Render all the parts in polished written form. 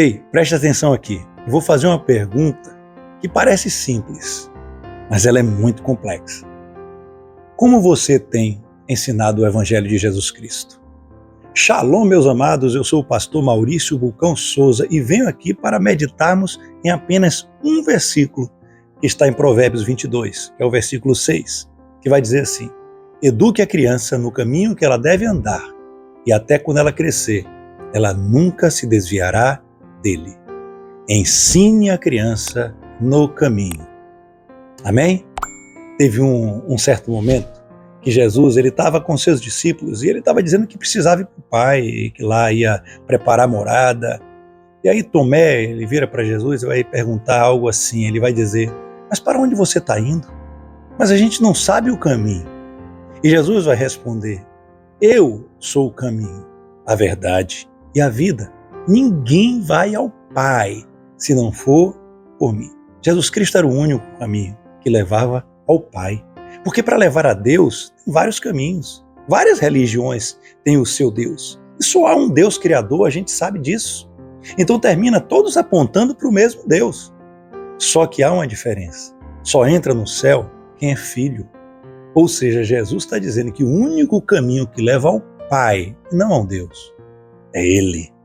Ei, preste atenção aqui. Eu vou fazer uma pergunta que parece simples, mas ela é muito complexa. Como você tem ensinado o Evangelho de Jesus Cristo? Shalom, meus amados, eu sou o pastor Maurício Bulcão Souza e venho aqui para meditarmos em apenas um versículo que está em Provérbios 22, que é o versículo 6, que vai dizer assim: eduque a criança no caminho que ela deve andar, e até quando ela crescer, ela nunca se desviará dele. Ensine a criança no caminho. Amém? Teve um certo momento que Jesus estava com seus discípulos e ele estava dizendo que precisava ir para o Pai, que lá ia preparar a morada. E aí Tomé, ele vira para Jesus e vai perguntar algo assim, ele vai dizer: mas para onde você está indo? Mas a gente não sabe o caminho. E Jesus vai responder: eu sou o caminho, a verdade e a vida. Ninguém vai ao Pai se não for por mim. Jesus Cristo era o único caminho que levava ao Pai. Porque para levar a Deus, tem vários caminhos. Várias religiões têm o seu Deus. E só há um Deus criador, a gente sabe disso. Então termina todos apontando para o mesmo Deus. Só que há uma diferença. Só entra no céu quem é filho. Ou seja, Jesus está dizendo que o único caminho que leva ao Pai, não ao Deus, é Ele.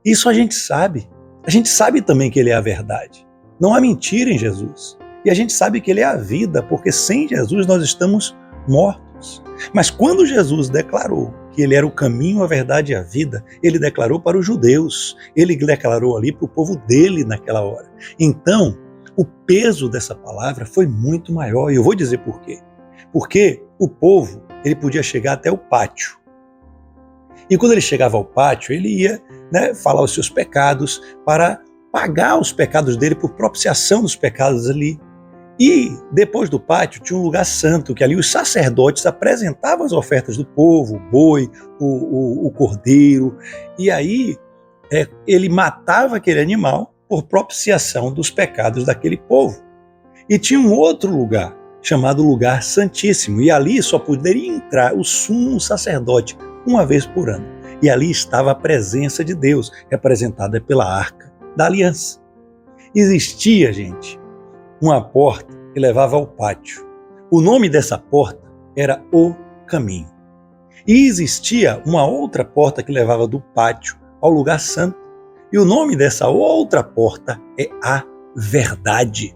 Isso a gente sabe. A gente sabe também que Ele é a verdade. Não há mentira em Jesus. E a gente sabe que Ele é a vida, porque sem Jesus nós estamos mortos. Mas quando Jesus declarou que Ele era o caminho, a verdade e a vida, Ele declarou para os judeus. Ele declarou ali para o povo dele naquela hora. Então, o peso dessa palavra foi muito maior. E eu vou dizer por quê. Porque o povo, ele podia chegar até o pátio. E quando ele chegava ao pátio, ele ia, falar os seus pecados para pagar os pecados dele por propiciação dos pecados ali. E depois do pátio tinha um lugar santo, que ali os sacerdotes apresentavam as ofertas do povo, o boi, o cordeiro. E aí ele matava aquele animal por propiciação dos pecados daquele povo. E tinha um outro lugar, chamado Lugar Santíssimo, e ali só poderia entrar o sumo sacerdote uma vez por ano. E ali estava a presença de Deus, representada pela Arca da Aliança. Existia, gente, uma porta que levava ao pátio. O nome dessa porta era o Caminho. E existia uma outra porta que levava do pátio ao lugar santo. E o nome dessa outra porta é a Verdade.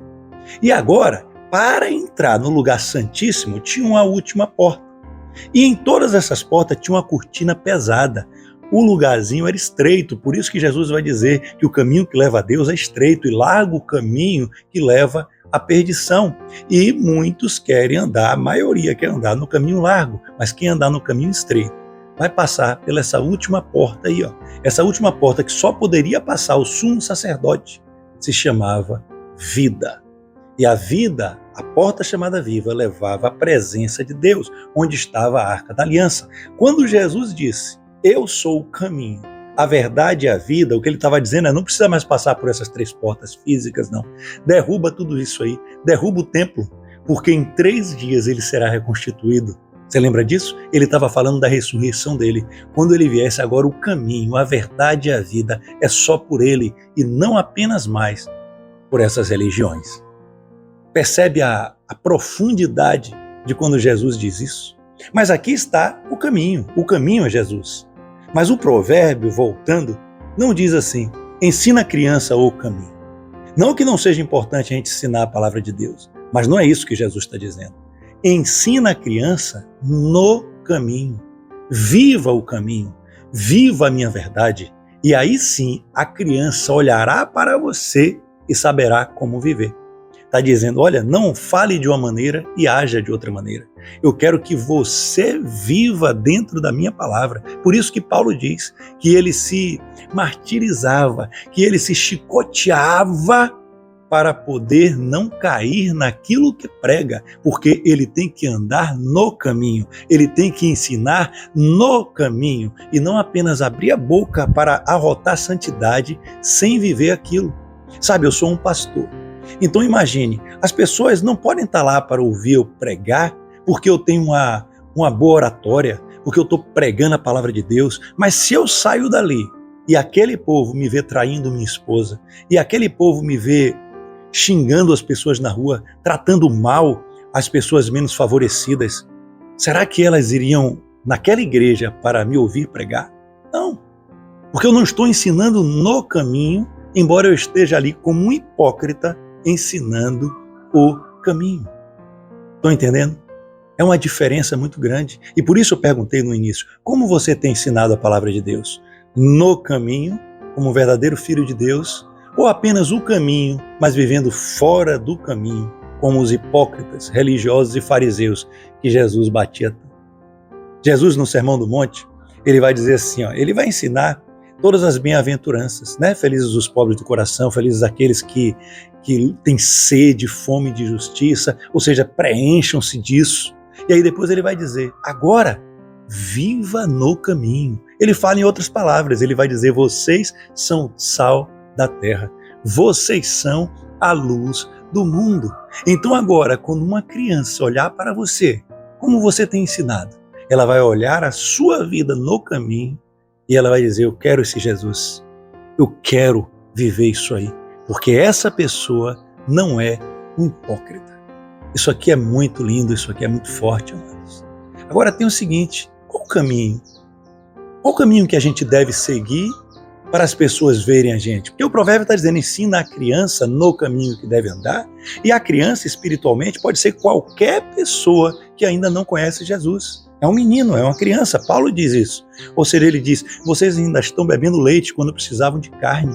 E agora, para entrar no lugar santíssimo, tinha uma última porta. E em todas essas portas tinha uma cortina pesada. O lugarzinho era estreito, por isso que Jesus vai dizer que o caminho que leva a Deus é estreito e largo o caminho que leva à perdição. E muitos querem andar, a maioria quer andar no caminho largo, mas quem andar no caminho estreito vai passar pela essa última porta aí, ó. Essa última porta que só poderia passar o sumo sacerdote se chamava vida. E a vida, a porta chamada viva, levava à presença de Deus, onde estava a Arca da Aliança. Quando Jesus disse: eu sou o caminho, a verdade e a vida, o que ele estava dizendo é: não precisa mais passar por essas 3 portas físicas, não. Derruba tudo isso aí, derruba o templo, porque em 3 dias ele será reconstituído. Você lembra disso? Ele estava falando da ressurreição dele. Quando ele viesse, agora o caminho, a verdade e a vida é só por ele e não apenas mais por essas religiões. Percebe a profundidade de quando Jesus diz isso? Mas aqui está o caminho é Jesus. Mas o provérbio, voltando, não diz assim: ensina a criança o caminho. Não que não seja importante a gente ensinar a palavra de Deus, mas não é isso que Jesus está dizendo. Ensina a criança no caminho. Viva o caminho, viva a minha verdade. E aí sim a criança olhará para você e saberá como viver. Está dizendo: olha, não fale de uma maneira e haja de outra maneira. Eu quero que você viva dentro da minha palavra. Por isso que Paulo diz que ele se martirizava, que ele se chicoteava para poder não cair naquilo que prega, porque ele tem que andar no caminho, ele tem que ensinar no caminho e não apenas abrir a boca para arrotar santidade sem viver aquilo. Sabe, eu sou um pastor. Então imagine, as pessoas não podem estar lá para ouvir eu pregar porque eu tenho uma boa oratória, porque eu estou pregando a palavra de Deus, mas se eu saio dali e aquele povo me vê traindo minha esposa, e aquele povo me vê xingando as pessoas na rua, tratando mal as pessoas menos favorecidas, será que elas iriam naquela igreja para me ouvir pregar? Não, porque eu não estou ensinando no caminho, embora eu esteja ali como um hipócrita ensinando o caminho. Estão entendendo? É uma diferença muito grande. E por isso eu perguntei no início, como você tem ensinado a palavra de Deus? No caminho, como um verdadeiro filho de Deus, ou apenas o caminho, mas vivendo fora do caminho, como os hipócritas, religiosos e fariseus que Jesus batia? Jesus, no Sermão do Monte, ele vai dizer assim, ele vai ensinar todas as bem-aventuranças, né? Felizes os pobres do coração, felizes aqueles que têm sede, fome de justiça, ou seja, preencham-se disso. E aí depois ele vai dizer, agora, viva no caminho. Ele fala em outras palavras, ele vai dizer, vocês são sal da terra, vocês são a luz do mundo. Então agora, quando uma criança olhar para você, como você tem ensinado, ela vai olhar a sua vida no caminho e ela vai dizer, eu quero esse Jesus, eu quero viver isso aí, porque essa pessoa não é um hipócrita. Isso aqui é muito lindo, isso aqui é muito forte, amados. Agora tem o seguinte, qual o caminho? Qual o caminho que a gente deve seguir para as pessoas verem a gente? Porque o provérbio está dizendo, ensina a criança no caminho que deve andar, e a criança espiritualmente pode ser qualquer pessoa que ainda não conhece Jesus. É um menino, é uma criança, Paulo diz isso. Ou seja, ele diz, vocês ainda estão bebendo leite quando precisavam de carne.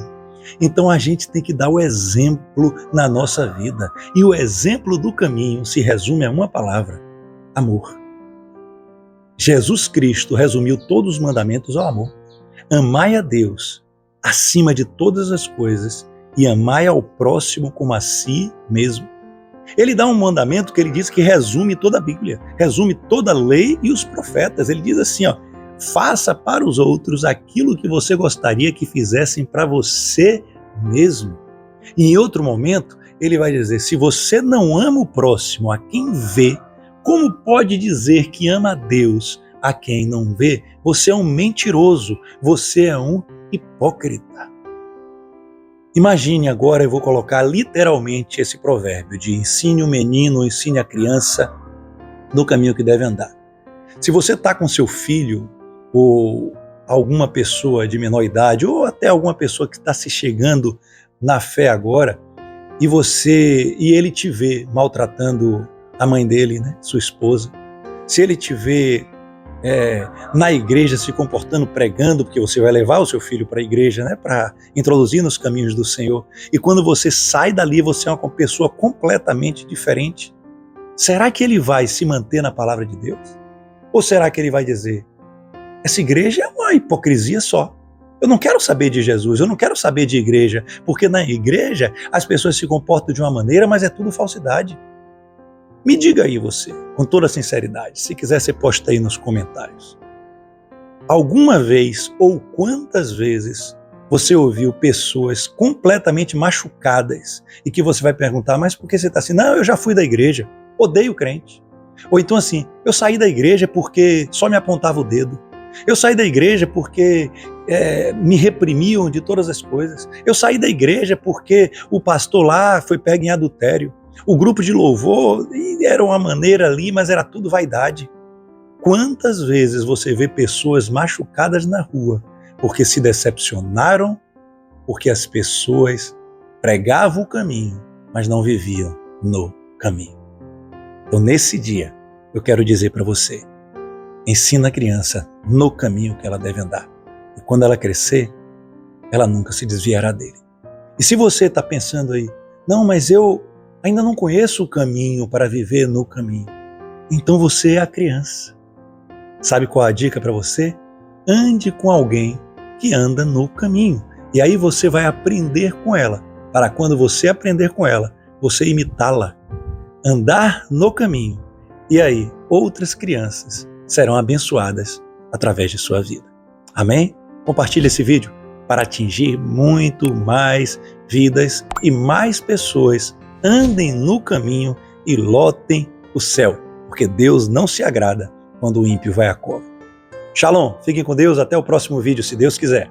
Então a gente tem que dar o exemplo na nossa vida. E o exemplo do caminho se resume a uma palavra, amor. Jesus Cristo resumiu todos os mandamentos ao amor. Amai a Deus acima de todas as coisas e amai ao próximo como a si mesmo. Ele dá um mandamento que ele diz que resume toda a Bíblia, resume toda a lei e os profetas. Ele diz assim, faça para os outros aquilo que você gostaria que fizessem para você mesmo. E em outro momento, ele vai dizer, se você não ama o próximo a quem vê, como pode dizer que ama a Deus a quem não vê? Você é um mentiroso, você é um hipócrita. Imagine agora, eu vou colocar literalmente esse provérbio de ensine o menino, ensine a criança no caminho que deve andar. Se você está com seu filho ou alguma pessoa de menor idade ou até alguma pessoa que está se chegando na fé agora e ele te vê maltratando a mãe dele, né, sua esposa, se ele te vê na igreja se comportando, pregando, porque você vai levar o seu filho para a igreja, né, para introduzir nos caminhos do Senhor, e quando você sai dali, você é uma pessoa completamente diferente, será que ele vai se manter na palavra de Deus? Ou será que ele vai dizer, essa igreja é uma hipocrisia só, eu não quero saber de Jesus, eu não quero saber de igreja, porque na igreja as pessoas se comportam de uma maneira, mas é tudo falsidade. Me diga aí você, com toda sinceridade, se quiser você posta aí nos comentários. Alguma vez ou quantas vezes você ouviu pessoas completamente machucadas e que você vai perguntar, mas por que você está assim? Não, eu já fui da igreja, odeio crente. Ou então assim, eu saí da igreja porque só me apontava o dedo. Eu saí da igreja porque me reprimiam de todas as coisas. Eu saí da igreja porque o pastor lá foi pego em adultério. O grupo de louvor era uma maneira ali, mas era tudo vaidade. Quantas vezes você vê pessoas machucadas na rua porque se decepcionaram, porque as pessoas pregavam o caminho, mas não viviam no caminho. Então nesse dia, eu quero dizer para você, ensina a criança no caminho que ela deve andar. E quando ela crescer, ela nunca se desviará dele. E se você está pensando aí, não, mas eu ainda não conheço o caminho para viver no caminho. Então você é a criança. Sabe qual é a dica para você? Ande com alguém que anda no caminho. E aí você vai aprender com ela. Para quando você aprender com ela, você imitá-la. Andar no caminho. E aí outras crianças serão abençoadas através de sua vida. Amém? Compartilhe esse vídeo para atingir muito mais vidas e mais pessoas andem no caminho e lotem o céu, porque Deus não se agrada quando o ímpio vai à cova. Shalom, fiquem com Deus, até o próximo vídeo, se Deus quiser.